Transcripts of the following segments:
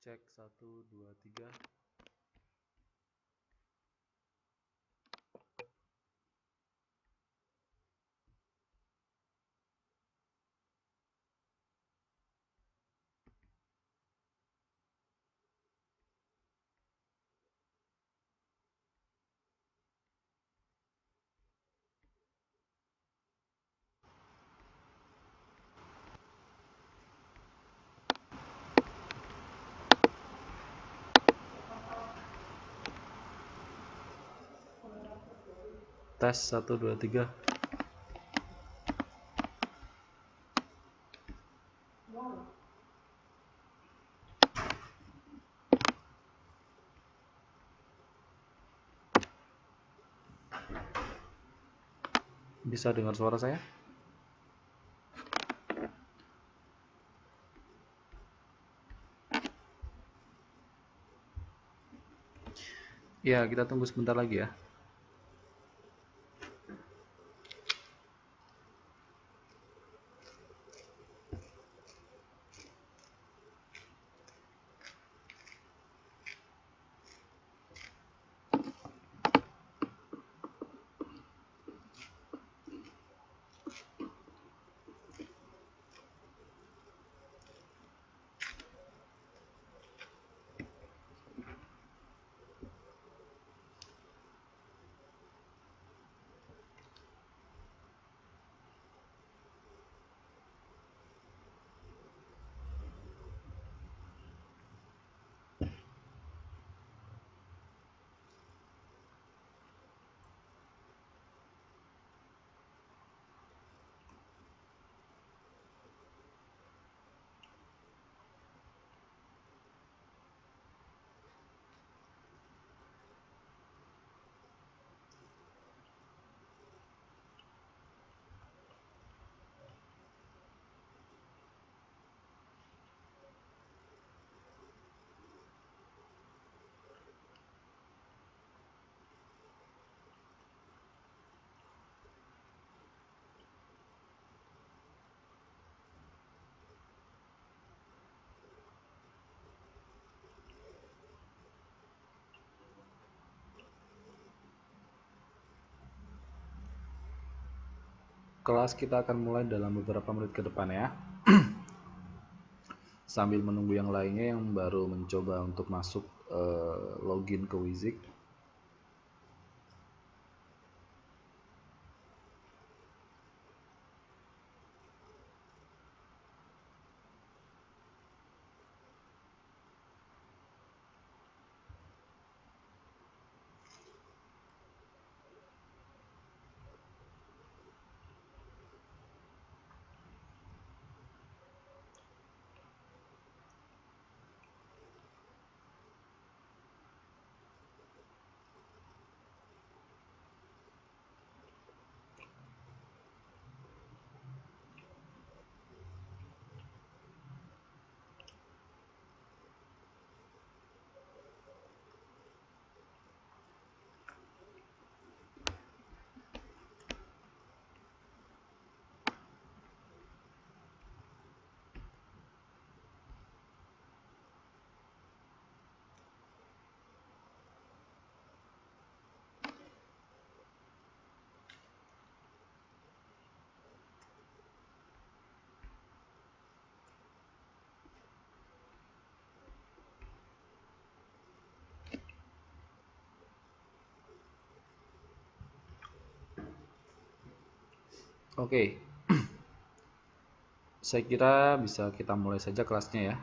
Cek 1 2 3. Tes 1 2 3. Bisa dengar suara saya? Ya, kita tunggu sebentar lagi ya. Kelas kita akan mulai dalam beberapa menit ke depan ya. Sambil menunggu yang lainnya yang baru mencoba untuk masuk login ke Wizik. Oke. Saya kira bisa kita mulai saja kelasnya ya.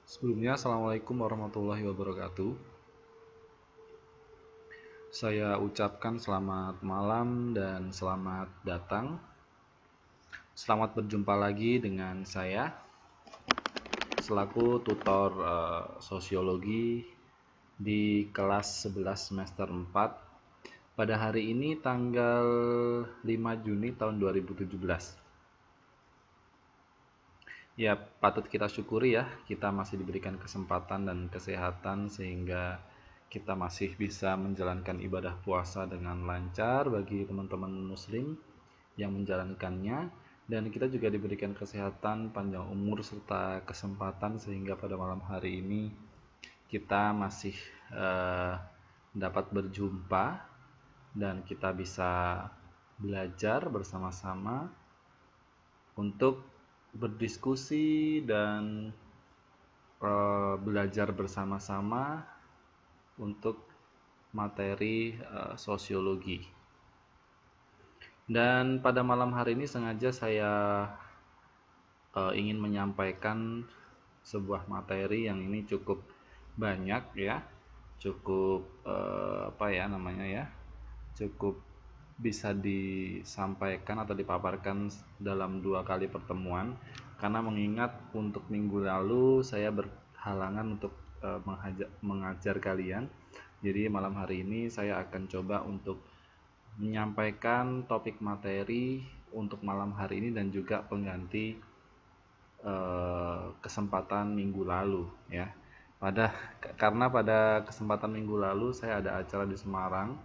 Sebelumnya, Assalamualaikum warahmatullahi wabarakatuh. Saya ucapkan selamat malam dan selamat datang. Selamat berjumpa lagi dengan saya selaku tutor sosiologi di kelas 11 semester 4 pada hari ini tanggal 5 Juni tahun 2017. Ya, patut kita syukuri ya, kita masih diberikan kesempatan dan kesehatan sehingga kita masih bisa menjalankan ibadah puasa dengan lancar bagi teman-teman muslim yang menjalankannya, dan kita juga diberikan kesehatan, panjang umur serta kesempatan sehingga pada malam hari ini kita masih dapat berjumpa dan kita bisa belajar bersama-sama untuk berdiskusi dan belajar bersama-sama untuk materi sosiologi. Dan pada malam hari ini sengaja saya ingin menyampaikan sebuah materi yang ini cukup banyak ya, cukup cukup bisa disampaikan atau dipaparkan dalam 2 kali pertemuan, karena mengingat untuk minggu lalu saya berhalangan untuk mengajar kalian. Jadi malam hari ini saya akan coba untuk menyampaikan topik materi untuk malam hari ini dan juga pengganti kesempatan minggu lalu ya. Karena pada kesempatan minggu lalu saya ada acara di Semarang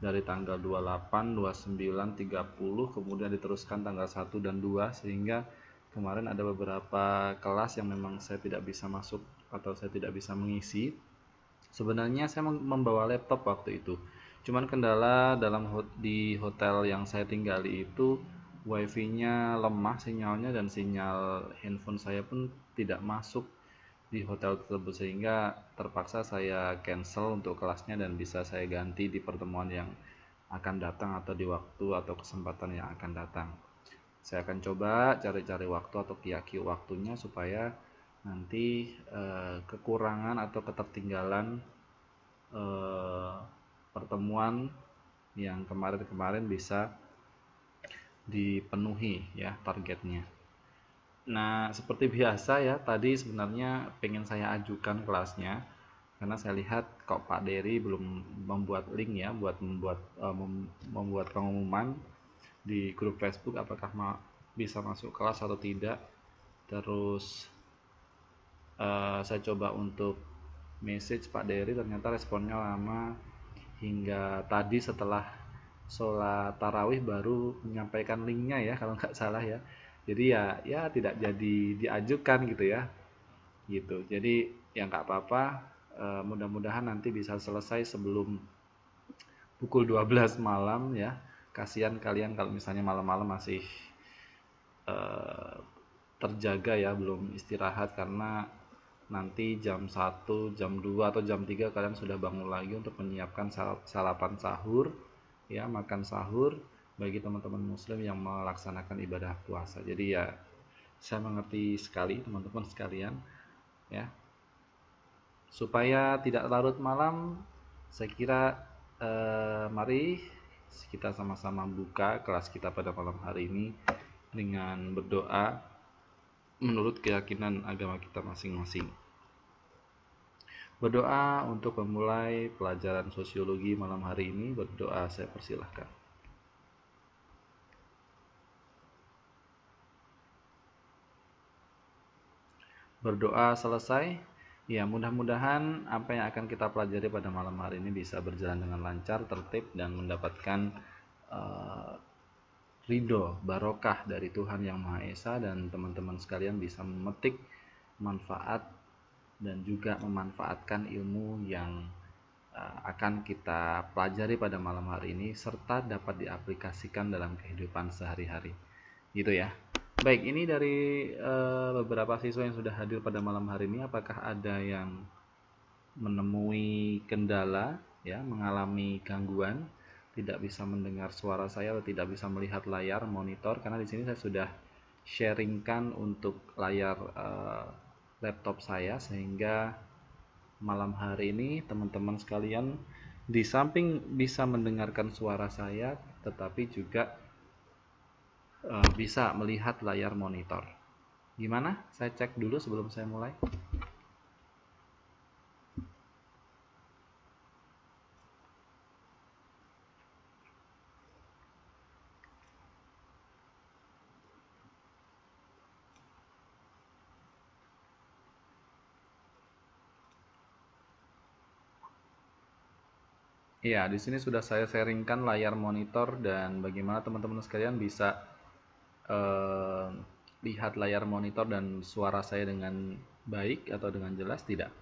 dari tanggal 28, 29, 30, kemudian diteruskan tanggal 1 dan 2, sehingga kemarin ada beberapa kelas yang memang saya tidak bisa masuk atau saya tidak bisa mengisi. Sebenarnya saya membawa laptop waktu itu, cuman kendala di hotel yang saya tinggali itu wifi-nya lemah sinyalnya, dan sinyal handphone saya pun tidak masuk di hotel tersebut, sehingga terpaksa saya cancel untuk kelasnya dan bisa saya ganti di pertemuan yang akan datang atau di waktu atau kesempatan yang akan datang. Saya akan coba cari-cari waktu atau kiaki waktunya supaya nanti kekurangan atau ketertinggalan pertemuan yang kemarin-kemarin bisa dipenuhi ya targetnya. Nah, seperti biasa ya, tadi sebenarnya pengen saya ajukan kelasnya karena saya lihat kok Pak Dery belum membuat link ya buat membuat pengumuman di grup Facebook apakah bisa masuk kelas atau tidak. Terus saya coba untuk message Pak Dery, ternyata responnya lama, hingga tadi setelah sholat tarawih baru menyampaikan linknya ya kalau nggak salah ya. Jadi ya tidak jadi diajukan gitu ya, gitu. Jadi ya nggak apa-apa, mudah-mudahan nanti bisa selesai sebelum pukul 12 malam ya. Kasihan kalian kalau misalnya malam-malam masih terjaga ya, belum istirahat, karena nanti jam 1, jam 2 atau jam 3 kalian sudah bangun lagi untuk menyiapkan sarapan sahur ya, makan sahur bagi teman-teman muslim yang melaksanakan ibadah puasa. Jadi ya saya mengerti sekali teman-teman sekalian ya. Supaya tidak larut malam, saya kira mari kita sama-sama buka kelas kita pada malam hari ini dengan berdoa menurut keyakinan agama kita masing-masing. Berdoa untuk memulai pelajaran sosiologi malam hari ini. Berdoa saya persilahkan. Berdoa selesai. Ya, mudah-mudahan apa yang akan kita pelajari pada malam hari ini bisa berjalan dengan lancar, tertib, dan mendapatkan ridho, barokah dari Tuhan Yang Maha Esa, dan teman-teman sekalian bisa memetik manfaat dan juga memanfaatkan ilmu yang akan kita pelajari pada malam hari ini serta dapat diaplikasikan dalam kehidupan sehari-hari. Gitu ya. Baik, ini dari beberapa siswa yang sudah hadir pada malam hari ini, apakah ada yang menemui kendala ya, mengalami gangguan, tidak bisa mendengar suara saya atau tidak bisa melihat layar monitor? Karena di sini saya sudah sharingkan untuk layar laptop saya, sehingga malam hari ini teman-teman sekalian di samping bisa mendengarkan suara saya, tetapi juga bisa melihat layar monitor. Gimana? Saya cek dulu sebelum saya mulai. Iya, di sini sudah saya sharingkan layar monitor dan bagaimana teman-teman sekalian bisa eh, lihat layar monitor dan suara saya dengan baik atau dengan jelas tidak?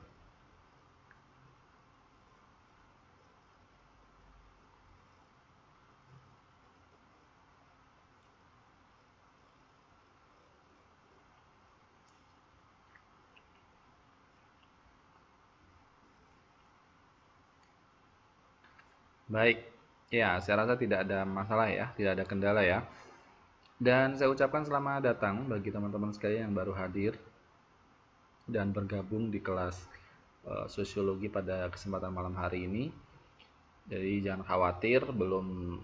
Baik, ya saya rasa tidak ada masalah ya, tidak ada kendala ya. Dan saya ucapkan selamat datang bagi teman-teman sekalian yang baru hadir dan bergabung di kelas sosiologi pada kesempatan malam hari ini. Jadi jangan khawatir, belum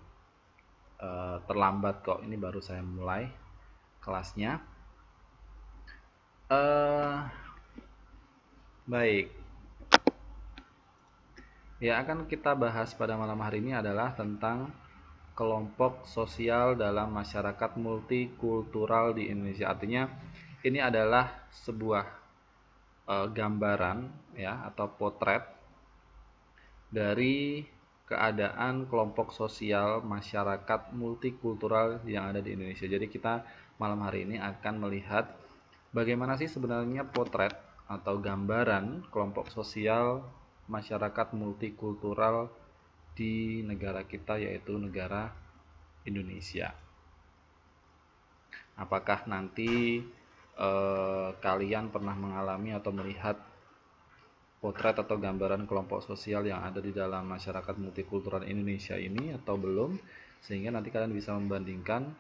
terlambat kok. Ini baru saya mulai kelasnya. Eh, baik, ya akan kita bahas pada malam hari ini adalah tentang kelompok sosial dalam masyarakat multikultural di Indonesia. Artinya ini adalah sebuah gambaran ya atau potret dari keadaan kelompok sosial masyarakat multikultural yang ada di Indonesia. Jadi kita malam hari ini akan melihat bagaimana sih sebenarnya potret atau gambaran kelompok sosial masyarakat multikultural di negara kita, yaitu negara Indonesia. Apakah nanti kalian pernah mengalami atau melihat potret atau gambaran kelompok sosial yang ada di dalam masyarakat multikultural Indonesia ini atau belum, sehingga nanti kalian bisa membandingkan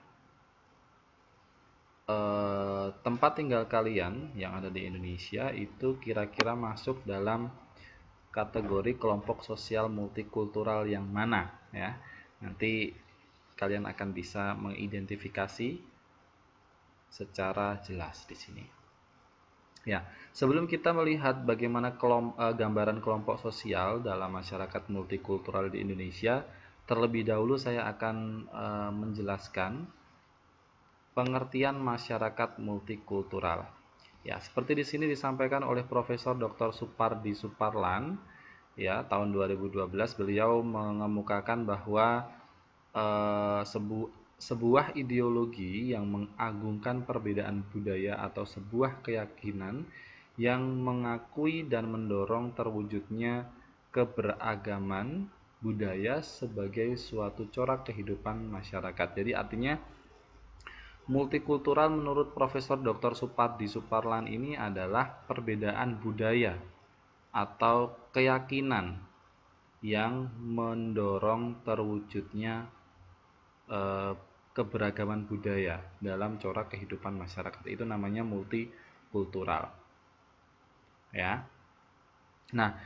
tempat tinggal kalian yang ada di Indonesia itu kira-kira masuk dalam kategori kelompok sosial multikultural yang mana ya. Nanti kalian akan bisa mengidentifikasi secara jelas di sini. Ya, sebelum kita melihat bagaimana gambaran kelompok sosial dalam masyarakat multikultural di Indonesia, terlebih dahulu saya akan menjelaskan pengertian masyarakat multikultural. Ya, seperti di sini disampaikan oleh Profesor Dr. Supardi Suparlan, ya, tahun 2012 beliau mengemukakan bahwa sebuah ideologi yang mengagungkan perbedaan budaya atau sebuah keyakinan yang mengakui dan mendorong terwujudnya keberagaman budaya sebagai suatu corak kehidupan masyarakat. Jadi artinya multikultural menurut Profesor Dr. Supardi Suparlan ini adalah perbedaan budaya atau keyakinan yang mendorong terwujudnya keberagaman budaya dalam corak kehidupan masyarakat. Itu namanya multikultural. Ya. Nah,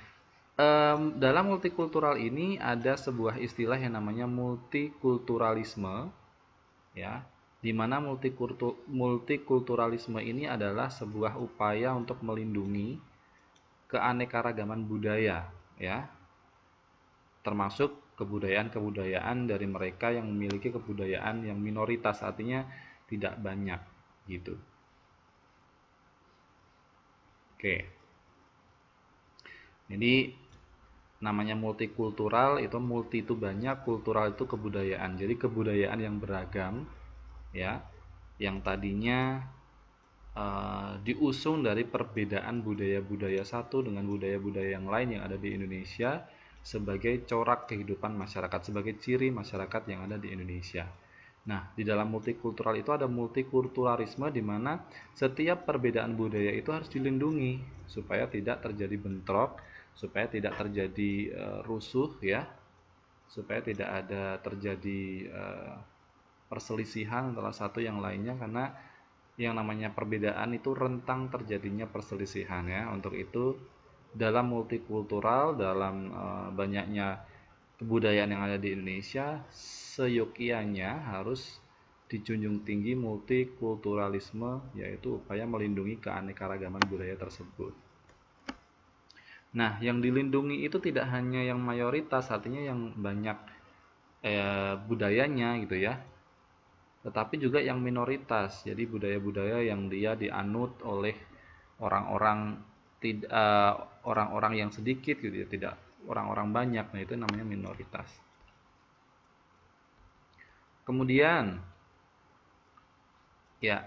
dalam multikultural ini ada sebuah istilah yang namanya multikulturalisme, ya, di mana multikulturalisme ini adalah sebuah upaya untuk melindungi keanekaragaman budaya, ya, termasuk kebudayaan-kebudayaan dari mereka yang memiliki kebudayaan yang minoritas, artinya tidak banyak gitu. Oke. Jadi namanya multikultural itu multi itu banyak, kultural itu kebudayaan. Jadi kebudayaan yang beragam ya, yang tadinya diusung dari perbedaan budaya-budaya satu dengan budaya-budaya yang lain yang ada di Indonesia sebagai corak kehidupan masyarakat, sebagai ciri masyarakat yang ada di Indonesia. Nah, di dalam multikultural itu ada multikulturalisme di mana setiap perbedaan budaya itu harus dilindungi supaya tidak terjadi bentrok, supaya tidak terjadi rusuh ya, supaya tidak ada terjadi perselisihan antara satu yang lainnya, karena yang namanya perbedaan itu rentang terjadinya perselisihan ya. Untuk itu dalam multikultural, dalam banyaknya kebudayaan yang ada di Indonesia, seyogyanya harus dijunjung tinggi multikulturalisme, yaitu upaya melindungi keanekaragaman budaya tersebut. Nah, yang dilindungi itu tidak hanya yang mayoritas, artinya yang banyak budayanya gitu ya, tetapi juga yang minoritas. Jadi budaya-budaya yang dia dianut oleh orang-orang orang-orang yang sedikit gitu ya, tidak orang-orang banyak. Nah, itu namanya minoritas. Kemudian, ya,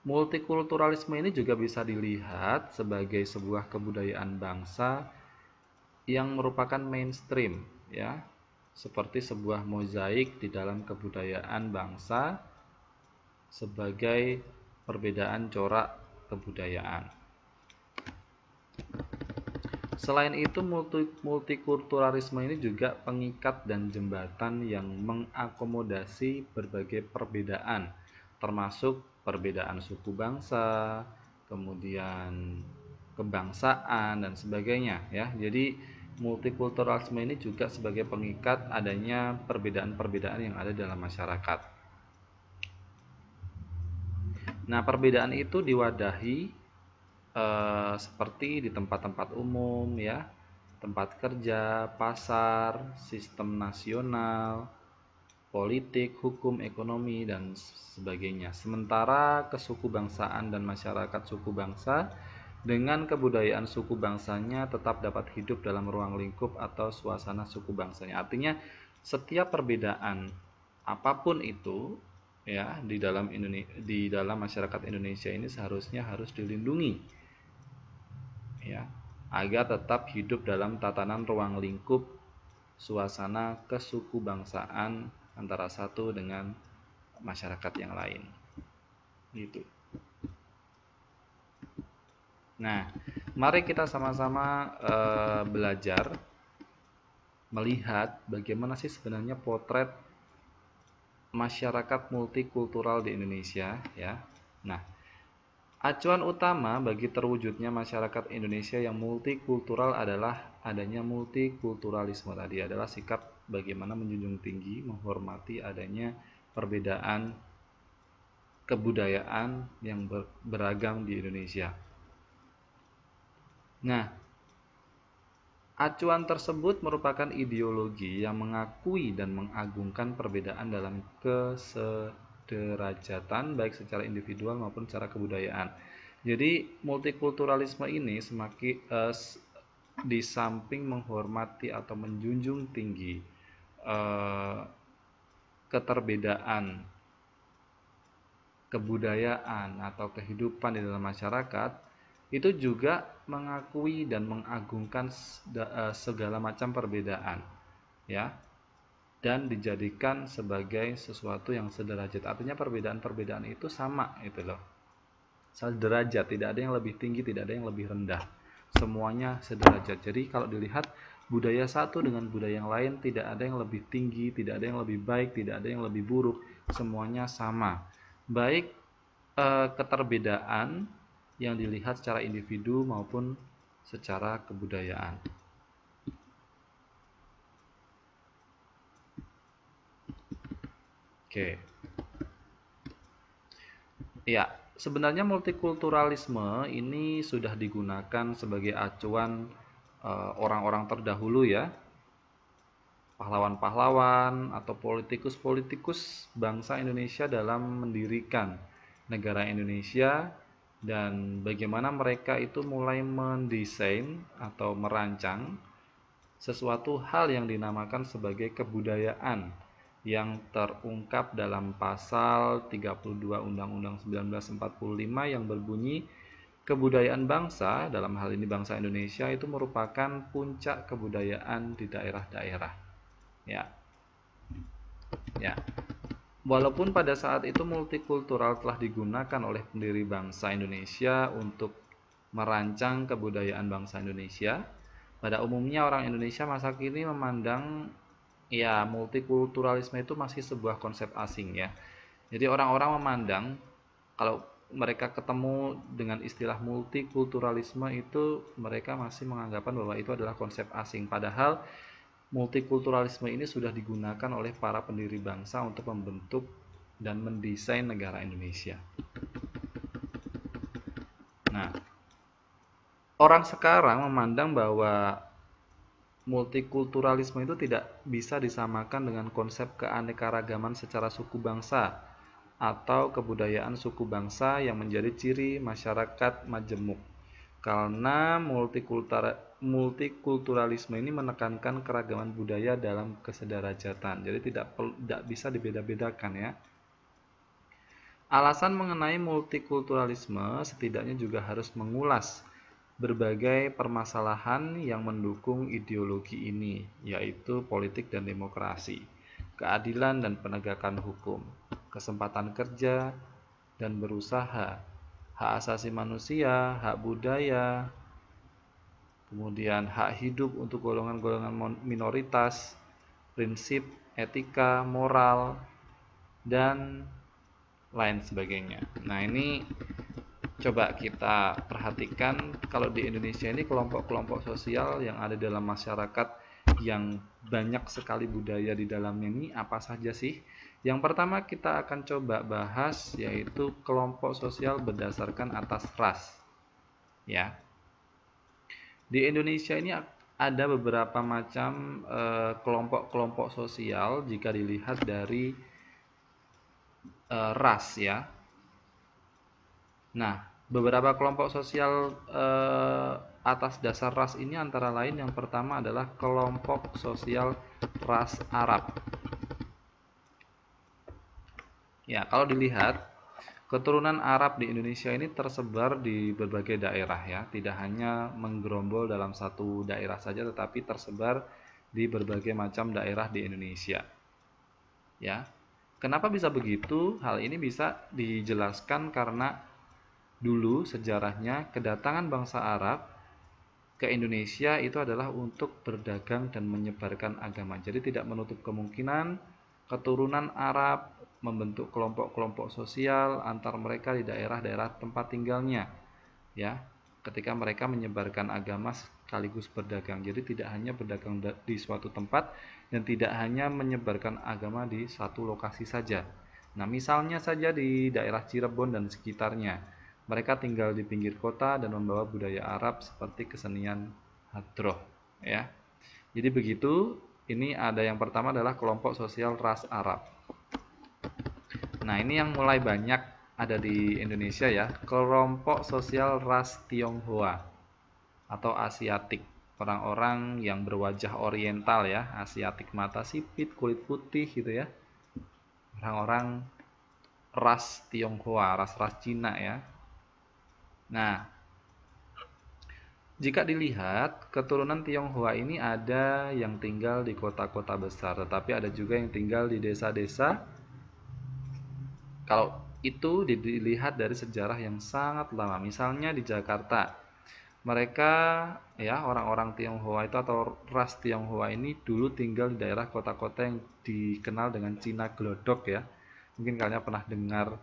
multikulturalisme ini juga bisa dilihat sebagai sebuah kebudayaan bangsa yang merupakan mainstream, ya, seperti sebuah mozaik di dalam kebudayaan bangsa sebagai perbedaan corak kebudayaan. Selain itu, multikulturalisme ini juga pengikat dan jembatan yang mengakomodasi berbagai perbedaan, termasuk perbedaan suku bangsa, kemudian kebangsaan dan sebagainya, ya. Jadi multikulturalisme ini juga sebagai pengikat adanya perbedaan-perbedaan yang ada dalam masyarakat. Nah, perbedaan itu diwadahi seperti di tempat-tempat umum, ya, tempat kerja, pasar, sistem nasional, politik, hukum, ekonomi, dan sebagainya. Sementara kesukubangsaan dan masyarakat suku bangsa dengan kebudayaan suku bangsanya tetap dapat hidup dalam ruang lingkup atau suasana suku bangsanya. Artinya setiap perbedaan apapun itu, ya, di dalam masyarakat Indonesia ini seharusnya harus dilindungi, ya, agar tetap hidup dalam tatanan ruang lingkup suasana kesukubangsaan antara satu dengan masyarakat yang lain, gitu. Nah, mari kita sama-sama belajar melihat bagaimana sih sebenarnya potret masyarakat multikultural di Indonesia, ya. Nah, acuan utama bagi terwujudnya masyarakat Indonesia yang multikultural adalah adanya multikulturalisme tadi, adalah sikap bagaimana menjunjung tinggi, menghormati adanya perbedaan kebudayaan yang beragam di Indonesia. Nah, acuan tersebut merupakan ideologi yang mengakui dan mengagungkan perbedaan dalam derajatan baik secara individual maupun secara kebudayaan. Jadi multikulturalisme ini semakin di samping menghormati atau menjunjung tinggi keterbedaan kebudayaan atau kehidupan di dalam masyarakat, itu juga mengakui dan mengagungkan segala macam perbedaan, ya, dan dijadikan sebagai sesuatu yang sederajat. Artinya perbedaan-perbedaan itu sama, itu loh, sederajat, tidak ada yang lebih tinggi, tidak ada yang lebih rendah, semuanya sederajat. Jadi kalau dilihat budaya satu dengan budaya yang lain, tidak ada yang lebih tinggi, tidak ada yang lebih baik, tidak ada yang lebih buruk, semuanya sama, baik keterbedaan yang dilihat secara individu maupun secara kebudayaan. Oke. Ya, sebenarnya multikulturalisme ini sudah digunakan sebagai acuan orang-orang terdahulu, ya, pahlawan-pahlawan atau politikus-politikus bangsa Indonesia dalam mendirikan negara Indonesia, dan bagaimana mereka itu mulai mendesain atau merancang sesuatu hal yang dinamakan sebagai kebudayaan yang terungkap dalam pasal 32 Undang-Undang 1945 yang berbunyi, kebudayaan bangsa, dalam hal ini bangsa Indonesia, itu merupakan puncak kebudayaan di daerah-daerah. Ya. Ya. Walaupun pada saat itu multikultural telah digunakan oleh pendiri bangsa Indonesia untuk merancang kebudayaan bangsa Indonesia, pada umumnya orang Indonesia masa kini memandang, ya, multikulturalisme itu masih sebuah konsep asing, ya. Jadi orang-orang memandang kalau mereka ketemu dengan istilah multikulturalisme itu mereka masih menganggapan bahwa itu adalah konsep asing, padahal multikulturalisme ini sudah digunakan oleh para pendiri bangsa untuk membentuk dan mendesain negara Indonesia. Nah, orang sekarang memandang bahwa multikulturalisme itu tidak bisa disamakan dengan konsep keanekaragaman secara suku bangsa atau kebudayaan suku bangsa yang menjadi ciri masyarakat majemuk. Karena multikulturalisme ini menekankan keragaman budaya dalam kesederajatan. Jadi tidak bisa dibeda-bedakan ya. Alasan mengenai multikulturalisme setidaknya juga harus mengulas berbagai permasalahan yang mendukung ideologi ini, yaitu politik dan demokrasi, keadilan dan penegakan hukum, kesempatan kerja dan berusaha, hak asasi manusia, hak budaya, kemudian hak hidup untuk golongan-golongan minoritas, prinsip etika, moral, dan lain sebagainya. Nah, ini coba kita perhatikan kalau di Indonesia ini kelompok-kelompok sosial yang ada dalam masyarakat yang banyak sekali budaya di dalamnya ini apa saja sih? Yang pertama kita akan coba bahas yaitu kelompok sosial berdasarkan atas ras. Ya. Di Indonesia ini ada beberapa macam kelompok-kelompok sosial jika dilihat dari ras ya. Nah, beberapa kelompok sosial atas dasar ras ini antara lain yang pertama adalah kelompok sosial ras Arab. Ya, kalau dilihat keturunan Arab di Indonesia ini tersebar di berbagai daerah ya, tidak hanya menggerombol dalam satu daerah saja tetapi tersebar di berbagai macam daerah di Indonesia. Ya. Kenapa bisa begitu? Hal ini bisa dijelaskan karena dulu sejarahnya kedatangan bangsa Arab ke Indonesia itu adalah untuk berdagang dan menyebarkan agama. Jadi tidak menutup kemungkinan keturunan Arab membentuk kelompok-kelompok sosial antar mereka di daerah-daerah tempat tinggalnya. Ya, ketika mereka menyebarkan agama sekaligus berdagang. Jadi tidak hanya berdagang di suatu tempat dan tidak hanya menyebarkan agama di satu lokasi saja. Nah, misalnya saja di daerah Cirebon dan sekitarnya. Mereka tinggal di pinggir kota dan membawa budaya Arab seperti kesenian hadroh ya. Jadi begitu, ini ada yang pertama adalah kelompok sosial ras Arab. Nah, ini yang mulai banyak ada di Indonesia ya, kelompok sosial ras Tionghoa atau Asiatik. Orang-orang yang berwajah oriental ya, Asiatik, mata sipit, kulit putih gitu ya. Orang-orang ras Tionghoa, ras-ras Cina ya. Nah, jika dilihat, keturunan Tionghoa ini ada yang tinggal di kota-kota besar, tetapi ada juga yang tinggal di desa-desa. Kalau itu dilihat dari sejarah yang sangat lama, misalnya di Jakarta, mereka ya orang-orang Tionghoa itu atau ras Tionghoa ini dulu tinggal di daerah kota-kota yang dikenal dengan Cina Glodok ya. Mungkin kalian pernah dengar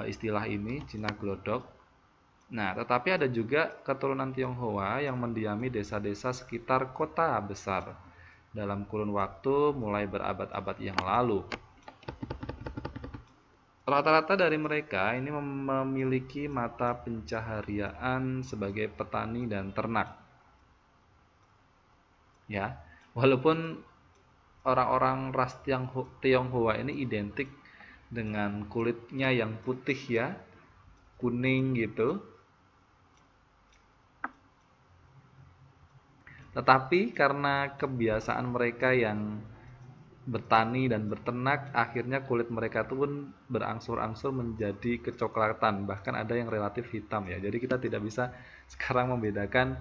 istilah ini, Cina Glodok. Nah, tetapi ada juga keturunan Tionghoa yang mendiami desa-desa sekitar kota besar dalam kurun waktu mulai berabad-abad yang lalu. Rata-rata dari mereka ini memiliki mata pencaharian sebagai petani dan ternak. Ya, walaupun orang-orang ras Tionghoa ini identik dengan kulitnya yang putih ya, kuning gitu. Tetapi karena kebiasaan mereka yang bertani dan berternak, akhirnya kulit mereka pun berangsur-angsur menjadi kecoklatan, bahkan ada yang relatif hitam ya. Jadi kita tidak bisa sekarang membedakan,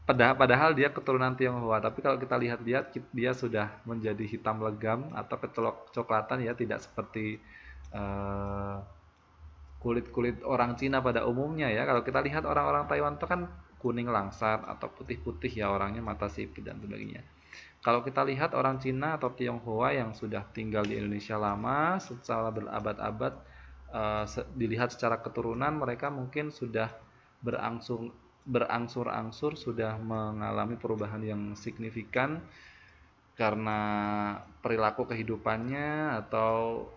padahal dia keturunan Tionghoa, tapi kalau kita lihat-lihat dia sudah menjadi hitam legam atau kecoklatan ya, tidak seperti kulit-kulit orang Cina pada umumnya ya. Kalau kita lihat orang-orang Taiwan itu kan kuning langsat atau putih-putih ya orangnya, mata sipit dan sebagainya. Kalau kita lihat orang Cina atau Tionghoa yang sudah tinggal di Indonesia lama, secara berabad-abad, dilihat secara keturunan mereka mungkin sudah berangsur-angsur sudah mengalami perubahan yang signifikan karena perilaku kehidupannya atau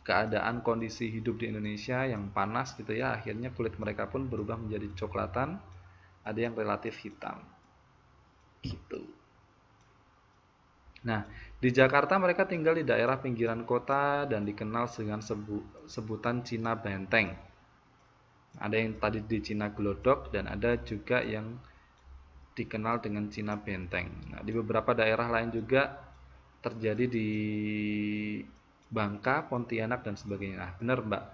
keadaan kondisi hidup di Indonesia yang panas gitu ya, akhirnya kulit mereka pun berubah menjadi coklatan, ada yang relatif hitam. Gitu. Nah, di Jakarta mereka tinggal di daerah pinggiran kota dan dikenal dengan sebutan Cina Benteng. Ada yang tadi di Cina Glodok dan ada juga yang dikenal dengan Cina Benteng. Nah, di beberapa daerah lain juga terjadi di Bangka, Pontianak dan sebagainya. Nah, benar Mbak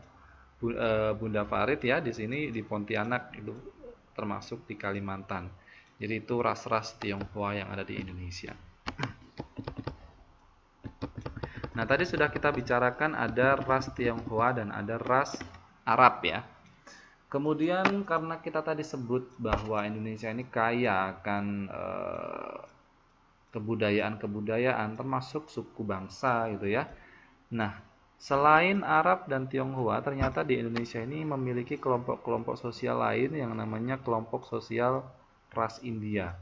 Bunda Farid ya, di sini di Pontianak itu termasuk di Kalimantan. Jadi itu ras-ras Tionghoa yang ada di Indonesia. Nah, tadi sudah kita bicarakan ada ras Tionghoa dan ada ras Arab ya. Kemudian karena kita tadi sebut bahwa Indonesia ini kaya akan kebudayaan-kebudayaan termasuk suku bangsa gitu ya. Nah, selain Arab dan Tionghoa, ternyata di Indonesia ini memiliki kelompok-kelompok sosial lain yang namanya kelompok sosial ras India.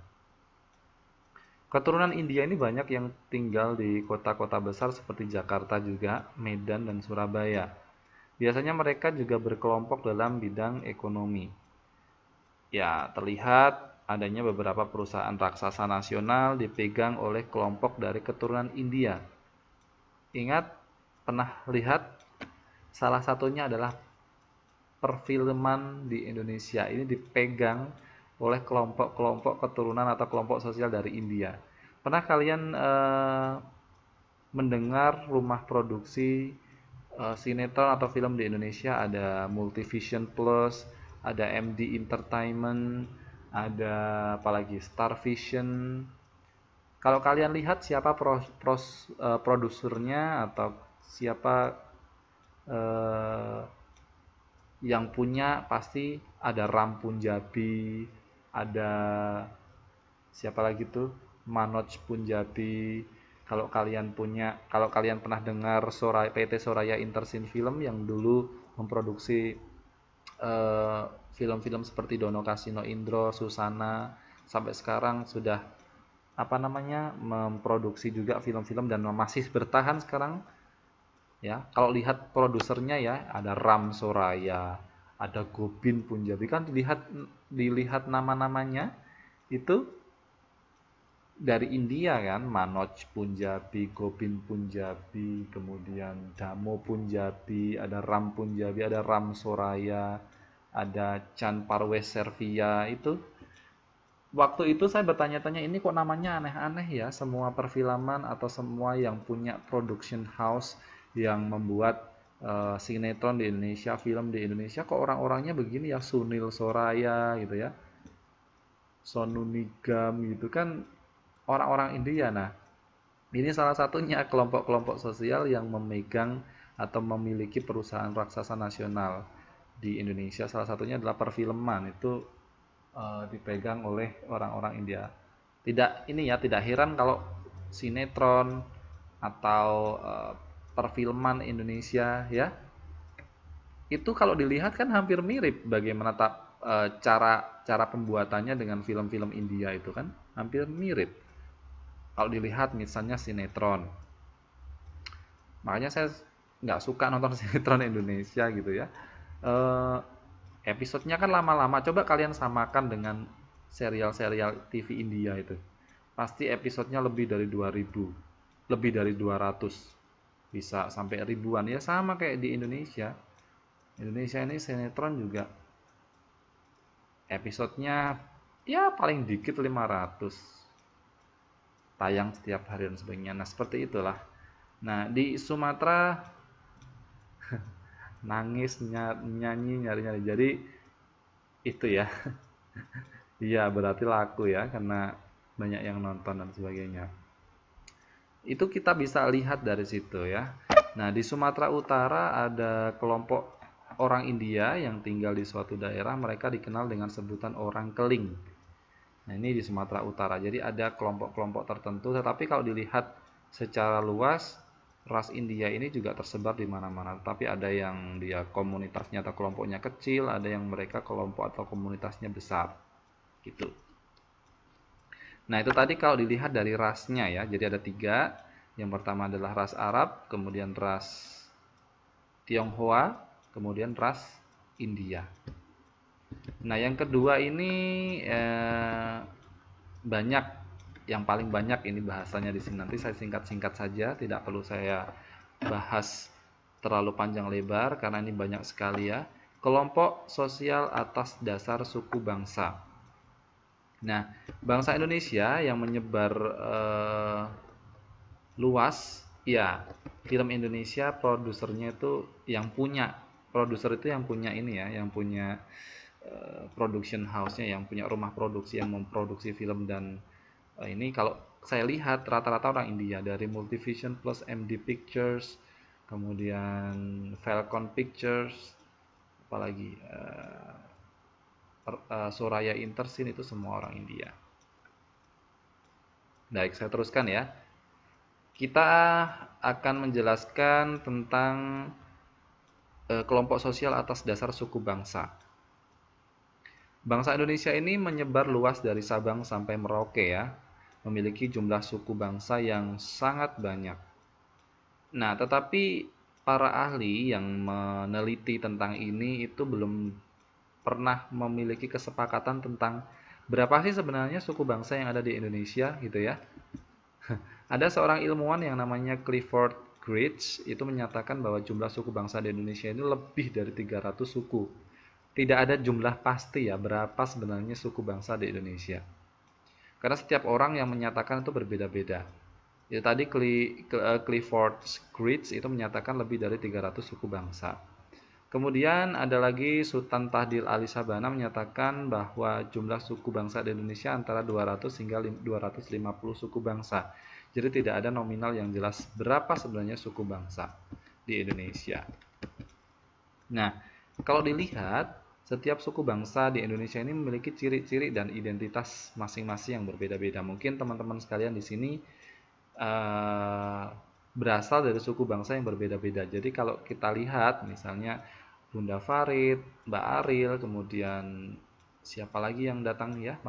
Keturunan India ini banyak yang tinggal di kota-kota besar seperti Jakarta juga, Medan, dan Surabaya. Biasanya mereka juga berkelompok dalam bidang ekonomi. Ya, terlihat adanya beberapa perusahaan raksasa nasional dipegang oleh kelompok dari keturunan India. Ingat, pernah lihat salah satunya adalah perfilman di Indonesia ini dipegang oleh kelompok-kelompok keturunan atau kelompok sosial dari India. Pernah kalian mendengar rumah produksi sinetron atau film di Indonesia? Ada Multivision Plus, ada MD Entertainment, ada apalagi Star Vision. Kalau kalian lihat siapa produsernya atau siapa yang punya, pasti ada Ram Punjabi, ada siapa lagi tuh, Manoj Punjabi. Kalau kalian pernah dengar PT Soraya Intersin Film yang dulu memproduksi film-film seperti Dono Kasino Indro, Susana, sampai sekarang sudah memproduksi juga film-film dan masih bertahan sekarang ya. Kalau lihat produsernya ya, ada Ram Soraya, ada Gobin Punjabi, kan dilihat nama-namanya itu dari India kan, Manoj Punjabi, Gobin Punjabi, kemudian Damo Punjabi, ada Ram Punjabi, ada Ram Soraya, ada Chan Parwes Servia. Itu waktu itu saya bertanya-tanya, ini kok namanya aneh-aneh ya, semua perfilman atau semua yang punya production house yang membuat sinetron di Indonesia, film di Indonesia, kok orang-orangnya begini ya, Sunil Soraya gitu ya, Sonu Nigam gitu kan, orang-orang India. Nah, ini salah satunya kelompok-kelompok sosial yang memegang atau memiliki perusahaan raksasa nasional di Indonesia. Salah satunya adalah perfilman, itu dipegang oleh orang-orang India. Tidak heran kalau sinetron atau perfilman Indonesia ya, itu kalau dilihat kan hampir mirip bagaimana cara pembuatannya dengan film-film India, itu kan hampir mirip kalau dilihat misalnya sinetron. Makanya saya nggak suka nonton sinetron Indonesia gitu ya. Episodenya kan lama-lama. Coba kalian samakan dengan serial-serial TV India itu. Pasti episodenya lebih dari 2000, lebih dari 200. Bisa sampai ribuan ya, sama kayak di Indonesia. Indonesia ini sinetron juga episodenya ya paling dikit 500. Tayang setiap hari dan sebagainya. Nah, seperti itulah. Nah, di Sumatera nangis, nyanyi, nyari-nyari. Jadi itu ya. Iya, berarti laku ya karena banyak yang nonton dan sebagainya. Itu kita bisa lihat dari situ ya. Nah, di Sumatera Utara ada kelompok orang India yang tinggal di suatu daerah, mereka dikenal dengan sebutan orang Keling. Nah, ini di Sumatera Utara. Jadi ada kelompok-kelompok tertentu, tetapi kalau dilihat secara luas, ras India ini juga tersebar di mana-mana. Tapi ada yang dia komunitasnya atau kelompoknya kecil, ada yang mereka kelompok atau komunitasnya besar. Gitu. Nah, itu tadi kalau dilihat dari rasnya ya. Jadi ada 3. Yang pertama adalah ras Arab, kemudian ras Tionghoa, kemudian ras India. Nah, yang kedua ini banyak, yang paling banyak ini bahasanya di sini. Nanti saya singkat-singkat saja, tidak perlu saya bahas terlalu panjang lebar karena ini banyak sekali ya. Kelompok sosial atas dasar suku bangsa. Nah, bangsa Indonesia yang menyebar luas, ya film Indonesia produsernya itu yang punya, produser itu yang punya ini ya, yang punya production house-nya, yang punya rumah produksi yang memproduksi film. Dan ini kalau saya lihat rata-rata orang India, dari Multivision Plus, MD Pictures, kemudian Falcon Pictures, apalagi Suraya Intersin, itu semua orang India. Baik, saya teruskan ya. Kita akan menjelaskan tentang kelompok sosial atas dasar suku bangsa. Bangsa Indonesia ini menyebar luas dari Sabang sampai Merauke ya, memiliki jumlah suku bangsa yang sangat banyak. Nah, tetapi para ahli yang meneliti tentang ini itu belum pernah memiliki kesepakatan tentang berapa sih sebenarnya suku bangsa yang ada di Indonesia gitu ya. Ada seorang ilmuwan yang namanya Clifford Geertz itu menyatakan bahwa jumlah suku bangsa di Indonesia ini lebih dari 300 suku. Tidak ada jumlah pasti ya berapa sebenarnya suku bangsa di Indonesia. Karena setiap orang yang menyatakan itu berbeda-beda. Ya tadi Clifford Geertz itu menyatakan lebih dari 300 suku bangsa. Kemudian ada lagi Sultan Tahdil Ali Sabana menyatakan bahwa jumlah suku bangsa di Indonesia antara 200 hingga 250 suku bangsa. Jadi tidak ada nominal yang jelas berapa sebenarnya suku bangsa di Indonesia. Nah, kalau dilihat, setiap suku bangsa di Indonesia ini memiliki ciri-ciri dan identitas masing-masing yang berbeda-beda. Mungkin teman-teman sekalian di sini berasal dari suku bangsa yang berbeda-beda. Jadi kalau kita lihat misalnya Bunda Farid, Mbak Aril, kemudian siapa lagi yang datang ya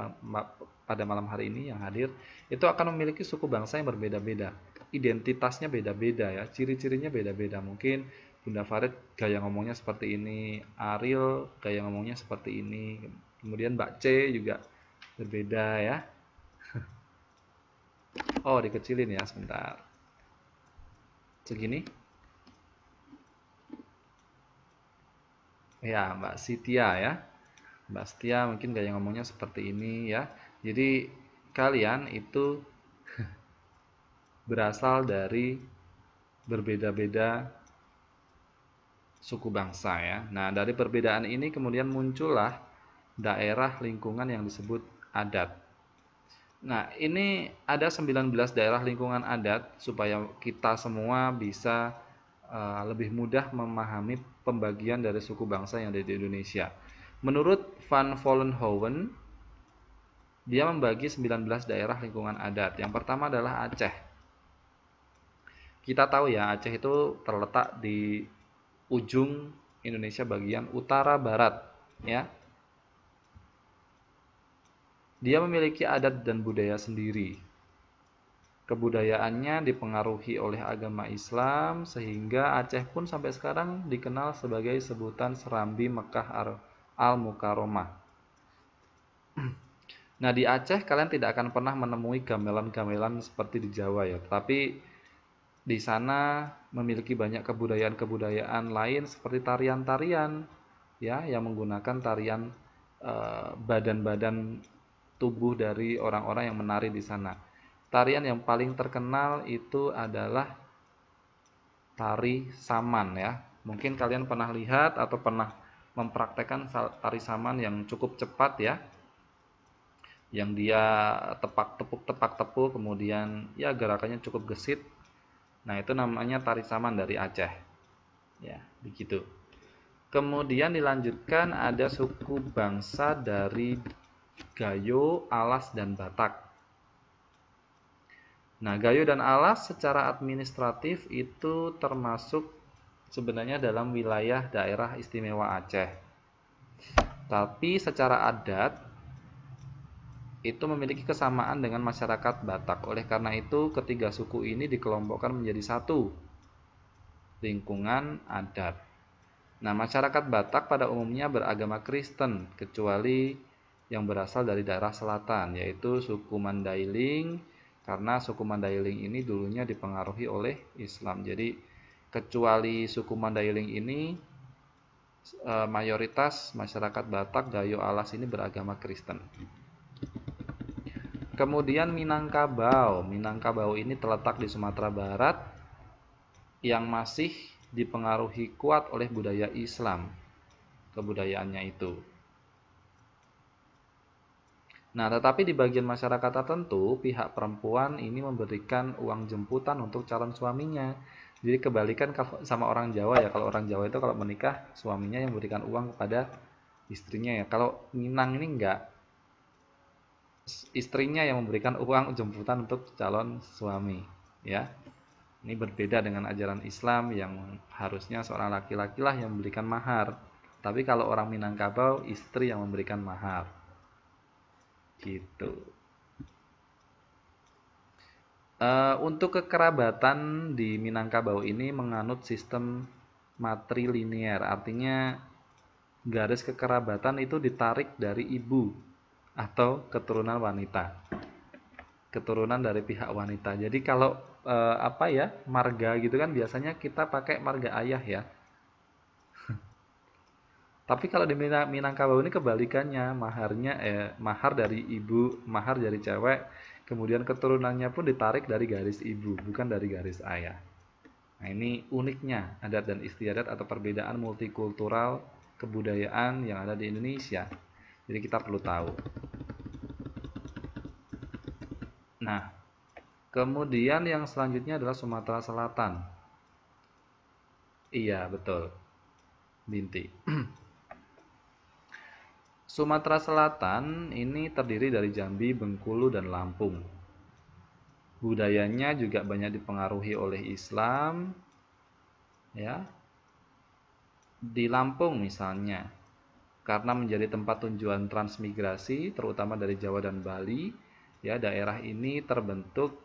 pada malam hari ini yang hadir, itu akan memiliki suku bangsa yang berbeda-beda. Identitasnya beda-beda ya, ciri-cirinya beda-beda. Mungkin Bunda Farid gaya ngomongnya seperti ini, Aril gaya ngomongnya seperti ini, kemudian Mbak C juga berbeda ya. Oh, dikecilin ya sebentar. Segini. Ya, Mbak Sitia ya. Mbak Setia mungkin gaya ngomongnya seperti ini ya. Jadi kalian itu berasal dari berbeda-beda suku bangsa ya. Nah, dari perbedaan ini kemudian muncullah daerah lingkungan yang disebut adat. Nah, ini ada 19 daerah lingkungan adat supaya kita semua bisa lebih mudah memahami pembagian dari suku bangsa yang ada di Indonesia. Menurut Van Vollenhoven, dia membagi 19 daerah lingkungan adat. Yang pertama adalah Aceh. Kita tahu ya, Aceh itu terletak di ujung Indonesia bagian utara barat, ya. Dia memiliki adat dan budaya sendiri. Kebudayaannya dipengaruhi oleh agama Islam sehingga Aceh pun sampai sekarang dikenal sebagai sebutan Serambi Mekah Al-Mukarramah. Nah, di Aceh kalian tidak akan pernah menemui gamelan-gamelan seperti di Jawa ya, tapi di sana memiliki banyak kebudayaan-kebudayaan lain seperti tarian-tarian ya yang menggunakan tarian badan-badan tubuh dari orang-orang yang menari di sana. Tarian yang paling terkenal itu adalah tari saman ya. Mungkin kalian pernah lihat atau pernah mempraktekkan tari saman yang cukup cepat ya. Yang dia tepak-tepuk kemudian ya gerakannya cukup gesit. Nah, itu namanya tari saman dari Aceh. Ya, begitu. Kemudian dilanjutkan ada suku bangsa dari Gayo, Alas, dan Batak. Nah, Gayo dan Alas secara administratif itu termasuk sebenarnya dalam wilayah daerah istimewa Aceh. Tapi secara adat itu memiliki kesamaan dengan masyarakat Batak. Oleh karena itu, ketiga suku ini dikelompokkan menjadi satu lingkungan adat. Nah, masyarakat Batak pada umumnya beragama Kristen, kecuali yang berasal dari daerah selatan, yaitu suku Mandailing, karena suku Mandailing ini dulunya dipengaruhi oleh Islam. Jadi, kecuali suku Mandailing ini, mayoritas masyarakat Batak, Gayo, Alas ini beragama Kristen. Kemudian Minangkabau. Minangkabau ini terletak di Sumatera Barat yang masih dipengaruhi kuat oleh budaya Islam, kebudayaannya itu. Nah, tetapi di bagian masyarakat tertentu, pihak perempuan ini memberikan uang jemputan untuk calon suaminya. Jadi kebalikan kalau sama orang Jawa ya, kalau orang Jawa itu kalau menikah, suaminya yang memberikan uang kepada istrinya ya. Kalau Minang ini enggak, istrinya yang memberikan uang jemputan untuk calon suami, ya. Ini berbeda dengan ajaran Islam yang harusnya seorang laki-laki lah yang memberikan mahar. Tapi kalau orang Minangkabau, istri yang memberikan mahar. Gitu. Untuk kekerabatan di Minangkabau ini menganut sistem matrilinear, artinya garis kekerabatan itu ditarik dari ibu atau keturunan wanita, keturunan dari pihak wanita. Jadi kalau marga gitu kan biasanya kita pakai marga ayah ya. Tapi kalau di Minangkabau ini kebalikannya, mahar dari ibu, mahar dari cewek, kemudian keturunannya pun ditarik dari garis ibu, bukan dari garis ayah. Nah, ini uniknya adat dan istiadat atau perbedaan multikultural kebudayaan yang ada di Indonesia. Jadi kita perlu tahu. Nah, kemudian yang selanjutnya adalah Sumatera Selatan. Iya, betul. Binti. Sumatera Selatan ini terdiri dari Jambi, Bengkulu, dan Lampung. Budayanya juga banyak dipengaruhi oleh Islam. Ya. Di Lampung misalnya, karena menjadi tempat tujuan transmigrasi terutama dari Jawa dan Bali, ya daerah ini terbentuk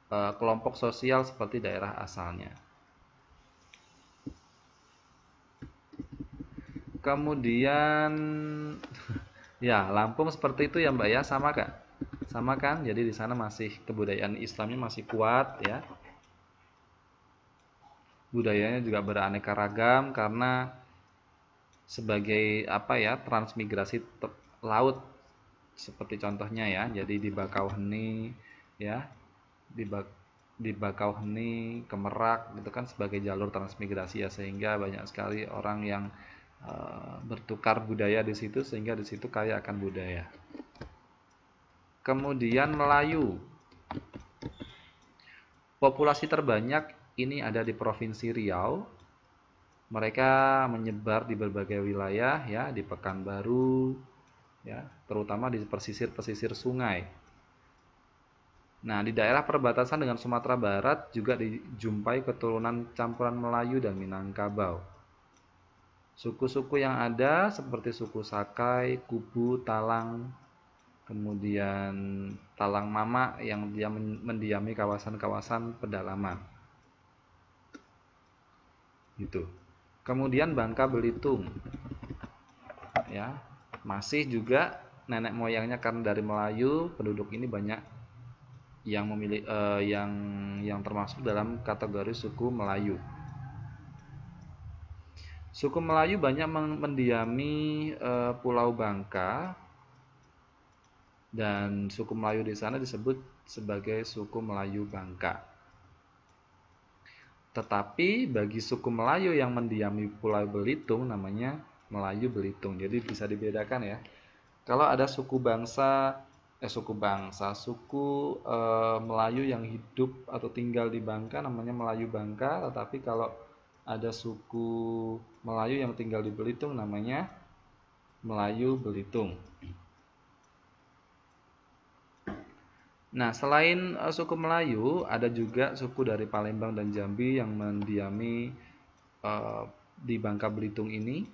kelompok sosial seperti daerah asalnya. Kemudian ya Lampung seperti itu ya Mbak ya, sama Kak? Sama kan? Jadi di sana masih kebudayaan Islamnya masih kuat ya. Budayanya juga beraneka ragam karena sebagai transmigrasi laut seperti contohnya ya. Jadi di Bakauheni ya, di Bakauheni ke Merak itu kan sebagai jalur transmigrasi ya, sehingga banyak sekali orang yang bertukar budaya di situ sehingga di situ kaya akan budaya. Kemudian Melayu. Populasi terbanyak ini ada di Provinsi Riau. Mereka menyebar di berbagai wilayah ya, di Pekanbaru ya, terutama di pesisir-pesisir sungai. Nah, di daerah perbatasan dengan Sumatera Barat juga dijumpai keturunan campuran Melayu dan Minangkabau. Suku-suku yang ada seperti suku Sakai, Kubu, Talang, kemudian Talang Mama yang dia mendiami kawasan-kawasan pedalaman. Gitu. Kemudian Bangka Belitung. Ya, masih juga nenek moyangnya karena dari Melayu, penduduk ini banyak yang memilih yang termasuk dalam kategori suku Melayu. Suku Melayu banyak mendiami Pulau Bangka, dan suku Melayu di sana disebut sebagai suku Melayu Bangka. Tetapi bagi suku Melayu yang mendiami Pulau Belitung namanya Melayu Belitung. Jadi bisa dibedakan ya. Kalau ada suku Melayu yang hidup atau tinggal di Bangka namanya Melayu Bangka, tetapi kalau ada suku Melayu yang tinggal di Belitung namanya Melayu Belitung. Nah, selain suku Melayu, ada juga suku dari Palembang dan Jambi yang mendiami di Bangka Belitung ini.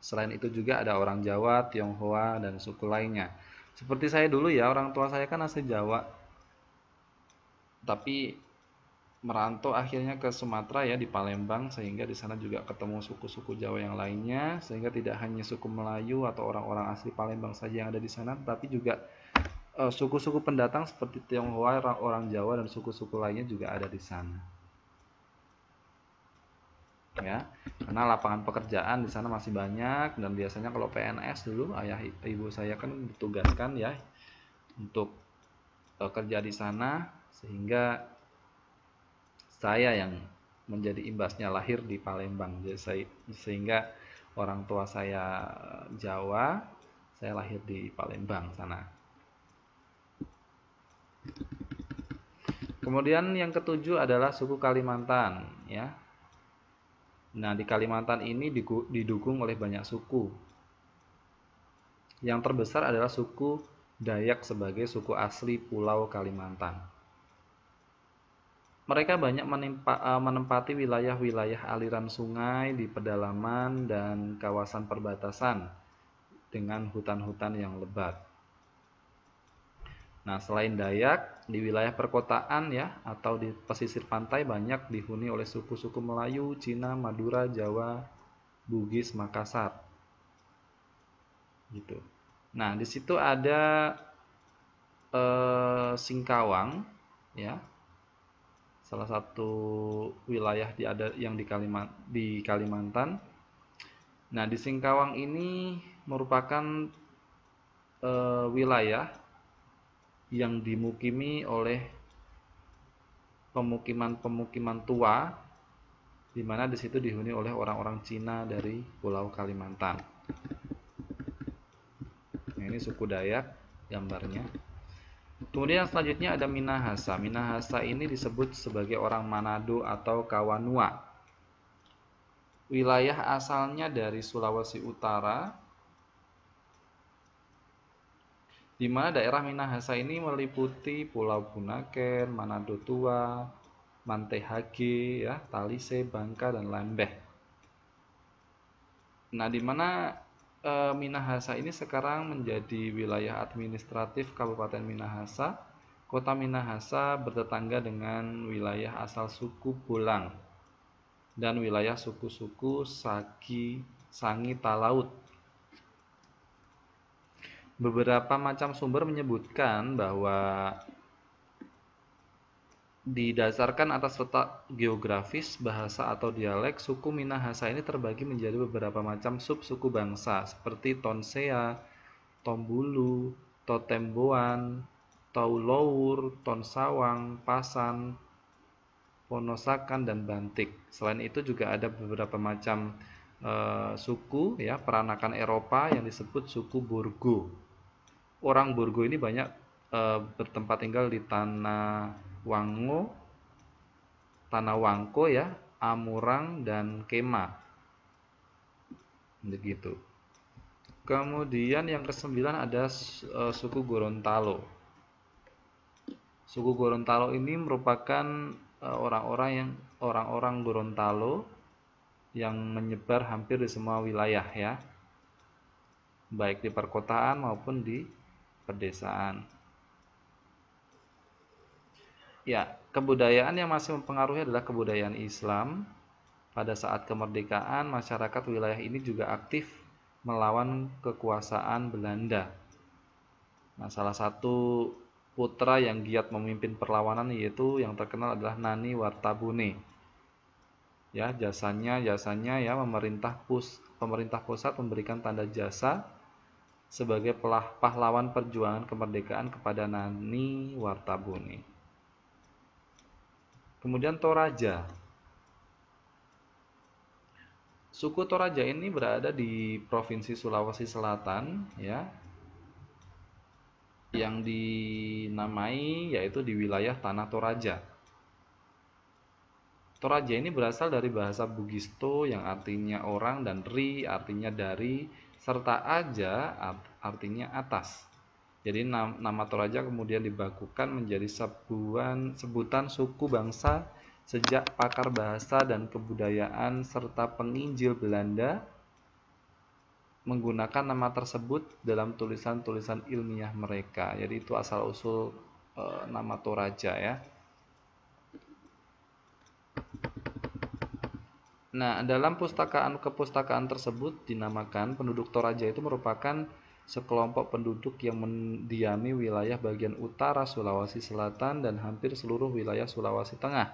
Selain itu juga ada orang Jawa, Tionghoa, dan suku lainnya. Seperti saya dulu ya, orang tua saya kan asli Jawa, tapi merantau akhirnya ke Sumatera ya, di Palembang, sehingga di sana juga ketemu suku-suku Jawa yang lainnya, sehingga tidak hanya suku Melayu atau orang-orang asli Palembang saja yang ada di sana, tapi juga suku-suku pendatang seperti Tionghoa, orang Jawa, dan suku-suku lainnya juga ada di sana. Ya, karena lapangan pekerjaan di sana masih banyak, dan biasanya kalau PNS dulu ayah ibu saya kan ditugaskan ya untuk kerja di sana, sehingga saya yang menjadi imbasnya lahir di Palembang. Sehingga orang tua saya Jawa, saya lahir di Palembang sana. Kemudian yang ketujuh adalah suku Kalimantan, ya. Nah, di Kalimantan ini didukung oleh banyak suku. Yang terbesar adalah suku Dayak sebagai suku asli Pulau Kalimantan. Mereka banyak menempati wilayah-wilayah aliran sungai di pedalaman dan kawasan perbatasan dengan hutan-hutan yang lebat. Nah, selain Dayak, di wilayah perkotaan ya atau di pesisir pantai banyak dihuni oleh suku-suku Melayu, Cina, Madura, Jawa, Bugis, Makassar. Gitu. Nah, di situ ada Singkawang ya. Salah satu wilayah yang di Kalimantan. Nah, di Singkawang ini merupakan wilayah yang dimukimi oleh pemukiman-pemukiman tua, di mana di situ dihuni oleh orang-orang Cina dari Pulau Kalimantan. Nah, ini suku Dayak gambarnya. Kemudian yang selanjutnya ada Minahasa. Minahasa ini disebut sebagai orang Manado atau Kawanua. Wilayah asalnya dari Sulawesi Utara, di mana daerah Minahasa ini meliputi Pulau Bunaken, Manado Tua, Mantehage, ya, Talise, Bangka, dan Lembeh. Nah, di mana Minahasa ini sekarang menjadi wilayah administratif Kabupaten Minahasa. Kota Minahasa bertetangga dengan wilayah asal suku Bolang dan wilayah suku-suku Sangi Talaut. Beberapa macam sumber menyebutkan bahwa didasarkan atas letak geografis, bahasa atau dialek, suku Minahasa ini terbagi menjadi beberapa macam sub-suku bangsa seperti Tonsea, Tombulu, Totemboan, Taulour, Tonsawang, Pasan, Ponosakan, dan Bantik. Selain itu juga ada beberapa macam suku ya peranakan Eropa yang disebut suku Borgo. Orang Borgo ini banyak bertempat tinggal di Tanah Wangko ya, Amurang, dan Kema. Begitu. Kemudian yang kesembilan ada suku Gorontalo. Suku Gorontalo ini merupakan orang-orang Gorontalo yang menyebar hampir di semua wilayah ya, baik di perkotaan maupun di pedesaan. Ya, kebudayaan yang masih mempengaruhi adalah kebudayaan Islam. Pada saat kemerdekaan, masyarakat wilayah ini juga aktif melawan kekuasaan Belanda. Nah, salah satu putra yang giat memimpin perlawanan yaitu yang terkenal adalah Nani Wartabune. Ya, jasanya ya pemerintah pusat memberikan tanda jasa sebagai pahlawan perjuangan kemerdekaan kepada Nani Wartabune. Kemudian Toraja. Suku Toraja ini berada di Provinsi Sulawesi Selatan ya, yang dinamai yaitu di wilayah Tanah Toraja. Toraja ini berasal dari bahasa Bugisto yang artinya orang dan ri artinya dari, serta aja artinya atas. Jadi nama Toraja kemudian dibakukan menjadi sebutan suku bangsa sejak pakar bahasa dan kebudayaan serta penginjil Belanda menggunakan nama tersebut dalam tulisan-tulisan ilmiah mereka. Jadi itu asal-usul nama Toraja ya. Nah, dalam kepustakaan tersebut dinamakan penduduk Toraja itu merupakan sekelompok penduduk yang mendiami wilayah bagian utara Sulawesi Selatan dan hampir seluruh wilayah Sulawesi Tengah,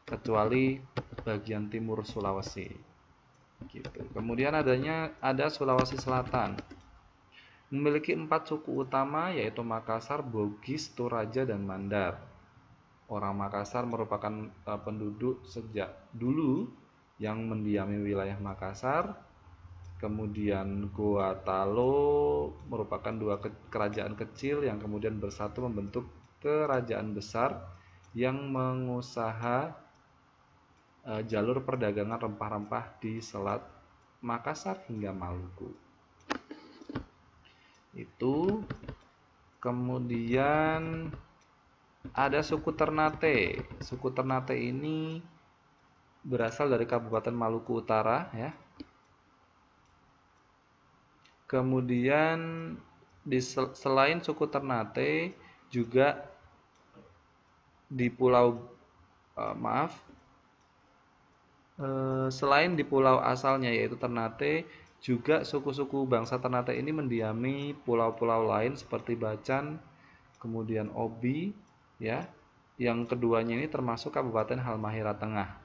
kecuali bagian timur Sulawesi. Gitu. Kemudian ada Sulawesi Selatan. Memiliki 4 suku utama yaitu Makassar, Bugis, Toraja, dan Mandar. Orang Makassar merupakan penduduk sejak dulu yang mendiami wilayah Makassar. Kemudian Gorontalo merupakan dua kerajaan kecil yang kemudian bersatu membentuk kerajaan besar yang mengusaha jalur perdagangan rempah-rempah di Selat Makassar hingga Maluku. Itu kemudian ada suku Ternate. Suku Ternate ini berasal dari Kabupaten Maluku Utara ya. Kemudian selain suku Ternate juga di pulau selain di pulau asalnya yaitu Ternate, juga suku-suku bangsa Ternate ini mendiami pulau-pulau lain seperti Bacan, kemudian Obi, ya. Yang keduanya ini termasuk Kabupaten Halmahera Tengah,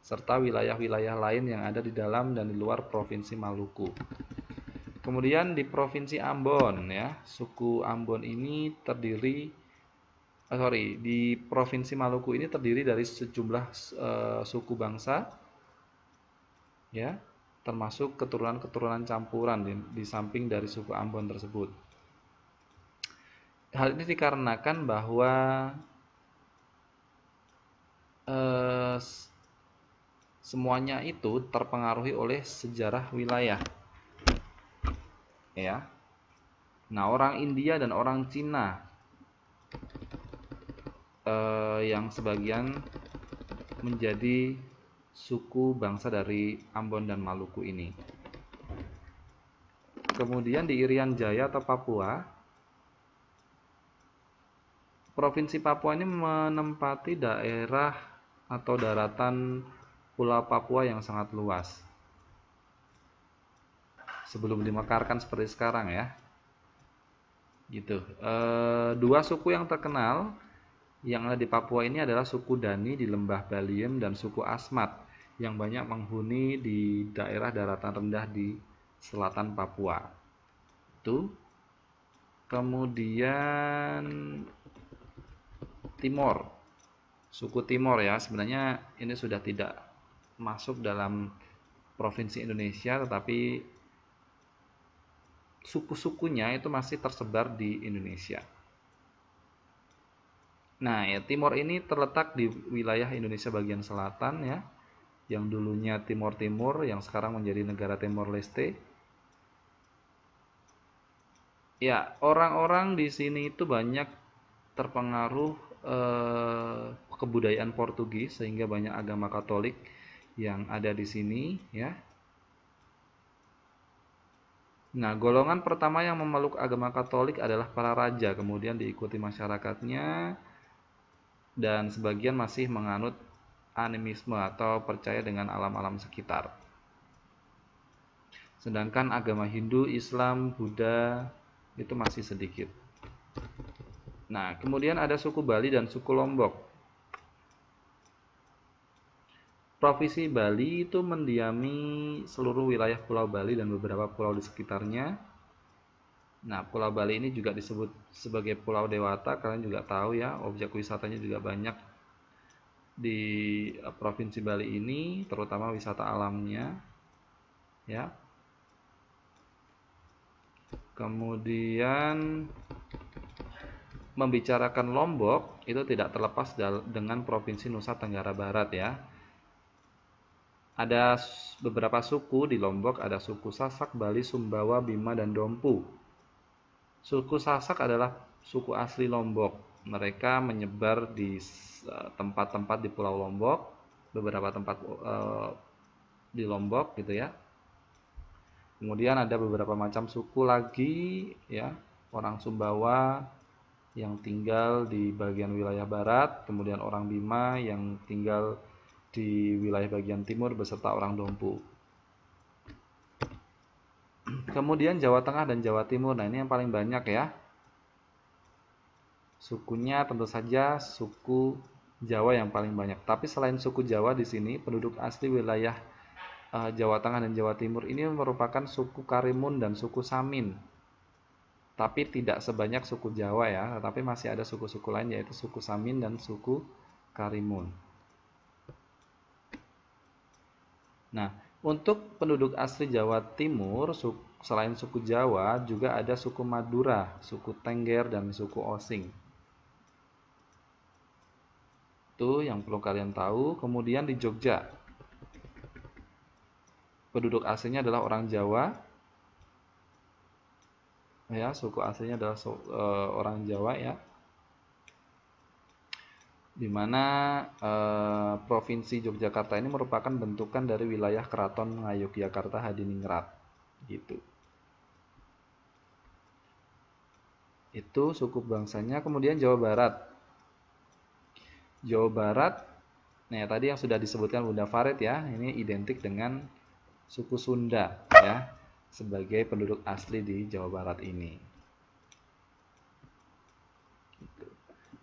serta wilayah-wilayah lain yang ada di dalam dan di luar Provinsi Maluku. Kemudian di Provinsi Ambon, ya, suku Ambon ini di Provinsi Maluku ini terdiri dari sejumlah suku bangsa, ya, termasuk keturunan-keturunan campuran di samping dari suku Ambon tersebut. Hal ini dikarenakan bahwa semuanya itu terpengaruhi oleh sejarah wilayah, ya. Nah, orang India dan orang Cina yang sebagian menjadi suku bangsa dari Ambon dan Maluku ini. Kemudian di Irian Jaya atau Papua, Provinsi Papua ini menempati daerah atau daratan Pulau Papua yang sangat luas. Sebelum dimekarkan seperti sekarang ya. Gitu. Dua suku yang terkenal yang ada di Papua ini adalah suku Dani di Lembah Baliem dan suku Asmat yang banyak menghuni di daerah daratan rendah di selatan Papua. Itu. Kemudian Timor. Suku Timor ya, sebenarnya ini sudah tidak masuk dalam provinsi Indonesia, tetapi suku-sukunya itu masih tersebar di Indonesia. Nah, ya, Timor ini terletak di wilayah Indonesia bagian selatan ya, yang dulunya Timor Timur, yang sekarang menjadi negara Timor Leste. Ya, orang-orang di sini itu banyak terpengaruh kebudayaan Portugis, sehingga banyak agama Katolik yang ada di sini ya. Nah, golongan pertama yang memeluk agama Katolik adalah para raja, kemudian diikuti masyarakatnya, dan sebagian masih menganut animisme atau percaya dengan alam-alam sekitar. Sedangkan agama Hindu, Islam, Buddha itu masih sedikit. Nah, kemudian ada suku Bali dan suku Lombok. Provinsi Bali itu mendiami seluruh wilayah Pulau Bali dan beberapa pulau di sekitarnya. Nah, Pulau Bali ini juga disebut sebagai Pulau Dewata. Kalian juga tahu ya, objek wisatanya juga banyak di Provinsi Bali ini, terutama wisata alamnya. Ya. Kemudian membicarakan Lombok itu tidak terlepas dengan Provinsi Nusa Tenggara Barat ya. Ada beberapa suku di Lombok, ada suku Sasak, Bali, Sumbawa, Bima, dan Dompu. Suku Sasak adalah suku asli Lombok. Mereka menyebar di tempat-tempat di Pulau Lombok, beberapa tempat di Lombok gitu ya. Kemudian ada beberapa macam suku lagi ya, orang Sumbawa yang tinggal di bagian wilayah barat, kemudian orang Bima yang tinggal di wilayah bagian timur beserta orang Dompu. Kemudian Jawa Tengah dan Jawa Timur. Nah, ini yang paling banyak ya. Sukunya tentu saja suku Jawa yang paling banyak. Tapi selain suku Jawa di sini, penduduk asli wilayah Jawa Tengah dan Jawa Timur ini merupakan suku Karimun dan suku Samin. tapi tidak sebanyak suku Jawa ya, tetapi masih ada suku-suku lain yaitu suku Samin dan suku Karimun. Nah, untuk penduduk asli Jawa Timur, selain suku Jawa, juga ada suku Madura, suku Tengger, dan suku Osing. Itu yang perlu kalian tahu. Kemudian di Jogja, penduduk aslinya adalah orang Jawa. Ya, suku aslinya adalah orang Jawa ya. Di mana Provinsi Yogyakarta ini merupakan bentukan dari wilayah Keraton Ngayogyakarta Hadiningrat gitu. Itu suku bangsanya. Kemudian Jawa Barat. Jawa Barat, nah tadi yang sudah disebutkan Bunda Farid ya, ini identik dengan suku Sunda ya, sebagai penduduk asli di Jawa Barat ini.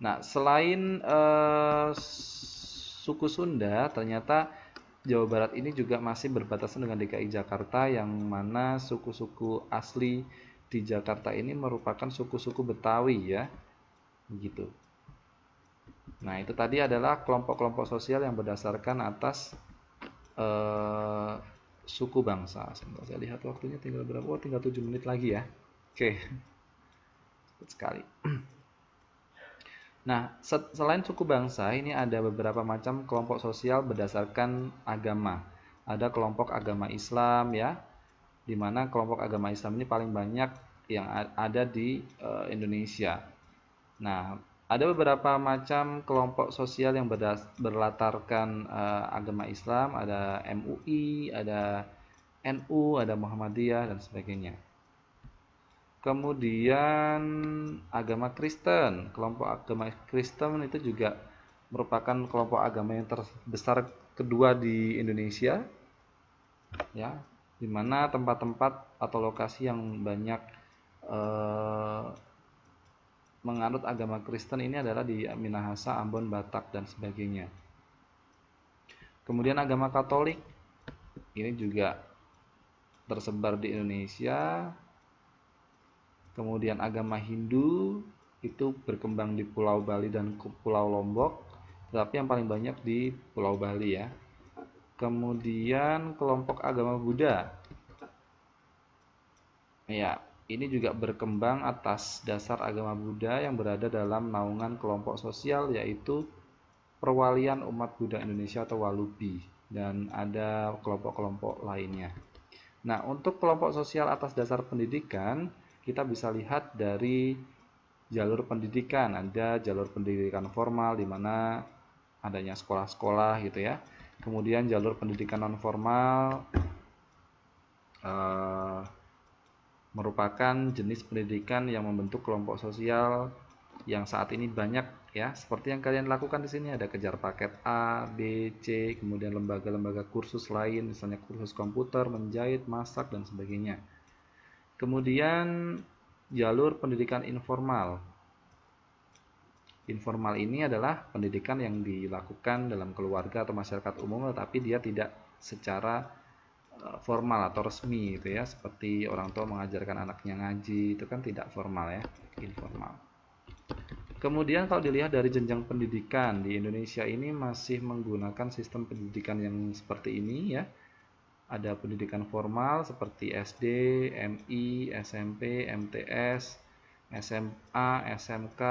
Nah, selain suku Sunda, ternyata Jawa Barat ini juga masih berbatasan dengan DKI Jakarta, yang mana suku-suku asli di Jakarta ini merupakan suku-suku Betawi ya, begitu. Nah, itu tadi adalah kelompok-kelompok sosial yang berdasarkan atas suku bangsa. Sebentar, saya lihat waktunya tinggal berapa? Oh, tinggal 7 menit lagi ya. Oke, cepat sekali. Nah, selain suku bangsa, ini ada beberapa macam kelompok sosial berdasarkan agama. Ada kelompok agama Islam ya, di mana kelompok agama Islam ini paling banyak yang ada di Indonesia. Nah, ada beberapa macam kelompok sosial yang berlatarkan agama Islam, ada MUI, ada NU, ada Muhammadiyah, dan sebagainya. Kemudian agama Kristen, kelompok agama Kristen itu juga merupakan kelompok agama yang terbesar kedua di Indonesia, ya, di mana tempat-tempat atau lokasi yang banyak menganut agama Kristen ini adalah di Minahasa, Ambon, Batak, dan sebagainya. Kemudian agama Katolik ini juga tersebar di Indonesia. Kemudian agama Hindu itu berkembang di Pulau Bali dan Pulau Lombok, tetapi yang paling banyak di Pulau Bali ya. Kemudian kelompok agama Buddha. Ya, ini juga berkembang atas dasar agama Buddha yang berada dalam naungan kelompok sosial yaitu Perwalian Umat Buddha Indonesia atau Walubi, dan ada kelompok-kelompok lainnya. Nah, untuk kelompok sosial atas dasar pendidikan, kita bisa lihat dari jalur pendidikan. Ada jalur pendidikan formal di mana adanya sekolah-sekolah gitu ya. Kemudian jalur pendidikan non formal merupakan jenis pendidikan yang membentuk kelompok sosial yang saat ini banyak ya. Seperti yang kalian lakukan di sini, ada kejar paket A, B, C, kemudian lembaga-lembaga kursus lain, misalnya kursus komputer, menjahit, masak, dan sebagainya. Kemudian jalur pendidikan informal. Informal ini adalah pendidikan yang dilakukan dalam keluarga atau masyarakat umum, tetapi dia tidak secara formal atau resmi gitu ya, seperti orang tua mengajarkan anaknya ngaji, itu kan tidak formal ya, informal. Kemudian kalau dilihat dari jenjang pendidikan di Indonesia ini masih menggunakan sistem pendidikan yang seperti ini ya. Ada pendidikan formal seperti SD, MI, SMP, MTS, SMA, SMK,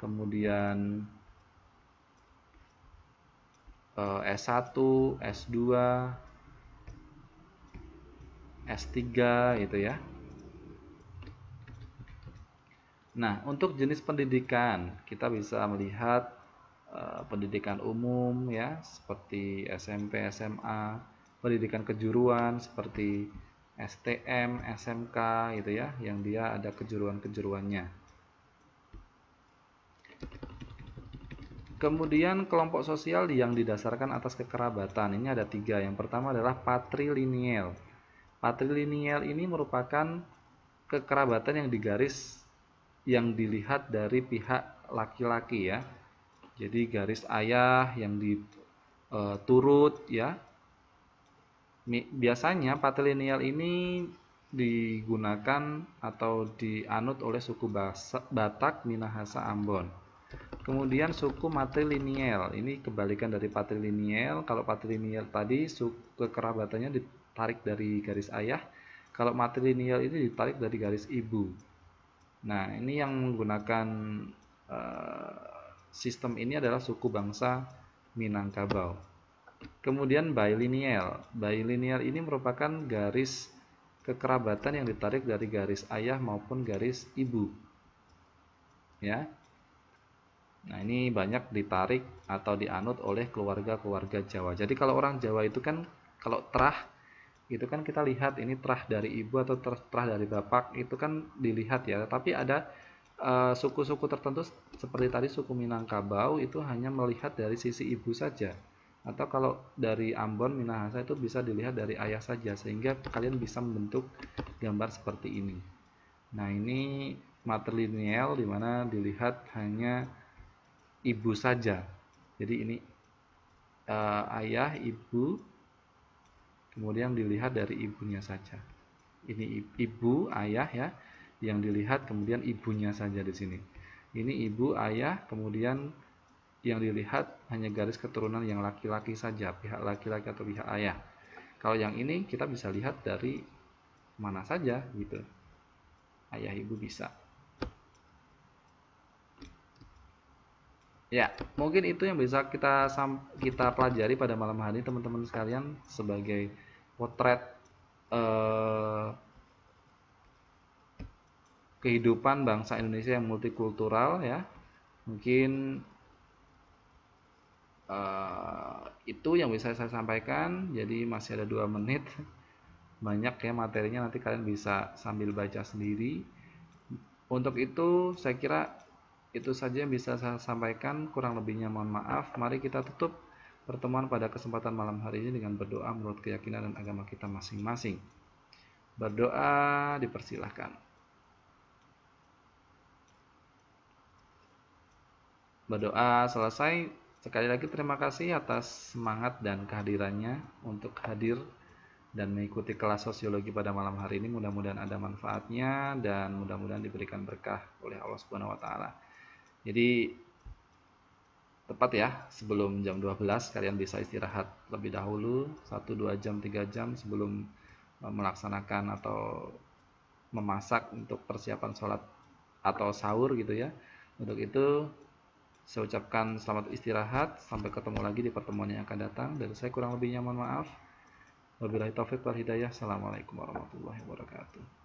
kemudian S1, S2, S3 gitu ya. Nah, untuk jenis pendidikan kita bisa melihat pendidikan umum ya, seperti SMP, SMA, pendidikan kejuruan seperti STM, SMK gitu ya, yang dia ada kejuruan-kejuruannya. Kemudian kelompok sosial yang didasarkan atas kekerabatan, ini ada 3. Yang pertama adalah patrilineal. Patrilineal ini merupakan kekerabatan yang digaris, yang dilihat dari pihak laki-laki ya. Jadi garis ayah yang diturut ya. Biasanya patrilineal ini digunakan atau dianut oleh suku Batak, Minahasa, Ambon. Kemudian suku matrilineal, ini kebalikan dari patrilineal. Kalau patrilineal tadi kekerabatannya ditarik dari garis ayah, kalau matrilineal ini ditarik dari garis ibu. Nah, ini yang menggunakan sistem ini adalah suku bangsa Minangkabau. Kemudian bilineal. Bilineal ini merupakan garis kekerabatan yang ditarik dari garis ayah maupun garis ibu. Ya. Nah, ini banyak ditarik atau dianut oleh keluarga-keluarga Jawa. Jadi kalau orang Jawa itu kan kalau terah itu kan kita lihat ini terah dari ibu atau terah dari bapak itu kan dilihat ya. Tapi ada suku-suku tertentu seperti tadi suku Minangkabau itu hanya melihat dari sisi ibu saja. Atau kalau dari Ambon, Minahasa itu bisa dilihat dari ayah saja, sehingga kalian bisa membentuk gambar seperti ini. Nah, ini matrilineal di mana dilihat hanya ibu saja. Jadi ini ayah, ibu, kemudian dilihat dari ibunya saja. Ini ibu, ayah ya, yang dilihat kemudian ibunya saja di sini. Ini ibu, ayah, kemudian yang dilihat hanya garis keturunan yang laki-laki saja, pihak laki-laki atau pihak ayah. Kalau yang ini kita bisa lihat dari mana saja gitu. Ayah, ibu bisa. Ya, mungkin itu yang bisa kita pelajari pada malam hari teman-teman sekalian sebagai potret kehidupan bangsa Indonesia yang multikultural ya. Mungkin itu yang bisa saya sampaikan. Jadi masih ada 2 menit. Banyak ya materinya, nanti kalian bisa sambil baca sendiri. Untuk itu saya kira itu saja yang bisa saya sampaikan, kurang lebihnya mohon maaf. Mari kita tutup pertemuan pada kesempatan malam hari ini dengan berdoa menurut keyakinan dan agama kita masing-masing. Berdoa dipersilahkan. Berdoa selesai. Sekali lagi terima kasih atas semangat dan kehadirannya untuk hadir dan mengikuti kelas sosiologi pada malam hari ini. Mudah-mudahan ada manfaatnya dan mudah-mudahan diberikan berkah oleh Allah Subhanahu wa taala. Jadi tepat ya, sebelum jam 12 kalian bisa istirahat lebih dahulu 1-2 jam, 3 jam sebelum melaksanakan atau memasak untuk persiapan sholat atau sahur gitu ya. Untuk itu saya ucapkan selamat istirahat, sampai ketemu lagi di pertemuan yang akan datang. Dari saya kurang lebihnya mohon maaf. Wabillahi taufiq wal hidayah. Assalamualaikum warahmatullahi wabarakatuh.